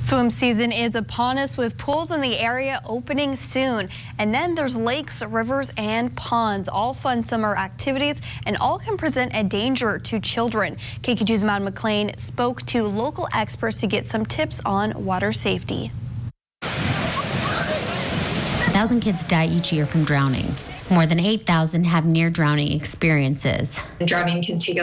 Swim season is upon us with pools in the area opening soon. And then there's lakes, rivers, and ponds. All fun summer activities and all can present a danger to children. KQ2's Matt McLean spoke to local experts to get some tips on water safety. 1,000 kids die each year from drowning. More than 8,000 have near drowning experiences. Drowning can take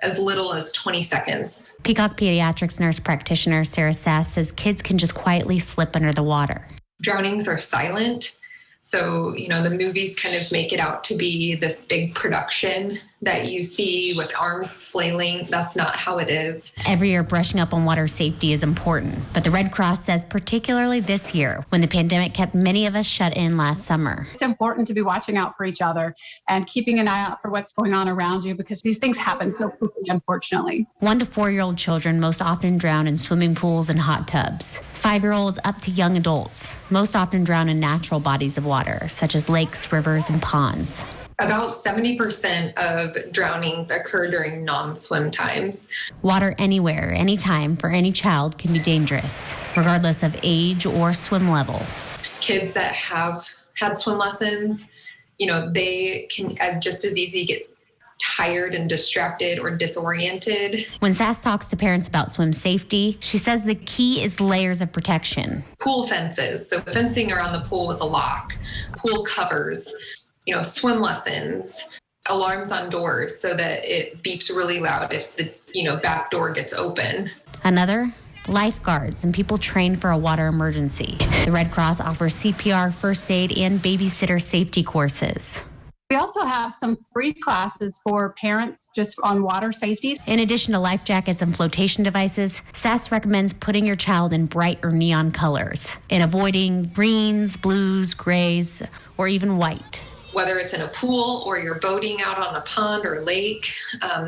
as little as 20 seconds. Peacock Pediatrics nurse practitioner Sarah Sass says kids can just quietly slip under the water. Drownings are silent. So, the movies kind of make it out to be this big production that you see with arms flailing. That's not how it is. Every year, brushing up on water safety is important. But the Red Cross says particularly this year, when the pandemic kept many of us shut in last summer. It's important to be watching out for each other and keeping an eye out for what's going on around you because these things happen so quickly, unfortunately. 1 to 4-year-old children most often drown in swimming pools and hot tubs. 5-year-olds up to young adults most often drown in natural bodies of water, such as lakes, rivers, and ponds. About 70% of drownings occur during non-swim times. Water anywhere, anytime, for any child can be dangerous, regardless of age or swim level. Kids that have had swim lessons, they can just as easy get tired and distracted or disoriented. When Sass talks to parents about swim safety, she says the key is layers of protection. Pool fences, so fencing around the pool with a lock, pool covers, swim lessons, alarms on doors so that it beeps really loud if the, back door gets open. Another, lifeguards and people trained for a water emergency. The Red Cross offers CPR, first aid, and babysitter safety courses. We also have some free classes for parents just on water safety. In addition to life jackets and flotation devices, Sass recommends putting your child in bright or neon colors and avoiding greens, blues, grays, or even white. Whether it's in a pool or you're boating out on a pond or lake,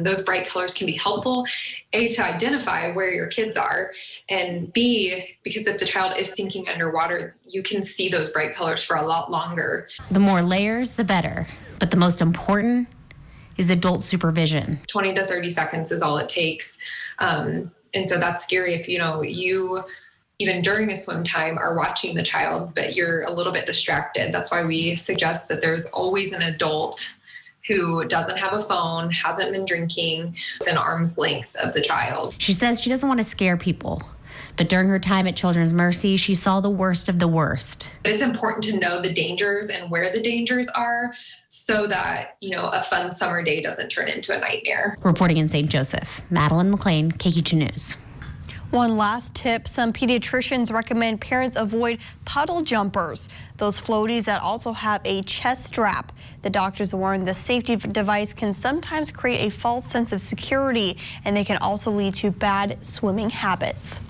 those bright colors can be helpful, A, to identify where your kids are, and B, because if the child is sinking underwater, you can see those bright colors for a lot longer. The more layers, the better. But the most important is adult supervision. 20 to 30 seconds is all it takes. And so that's scary if, you even during a swim time are watching the child, but you're a little bit distracted. That's why we suggest that there's always an adult who doesn't have a phone, hasn't been drinking, within arm's length of the child. She says she doesn't want to scare people, but during her time at Children's Mercy, she saw the worst of the worst. It's important to know the dangers and where the dangers are so that, a fun summer day doesn't turn into a nightmare. Reporting in St. Joseph, Madeline McLean, KQ2 News. One last tip, some pediatricians recommend parents avoid puddle jumpers, those floaties that also have a chest strap. The doctors warn the safety device can sometimes create a false sense of security, and they can also lead to bad swimming habits.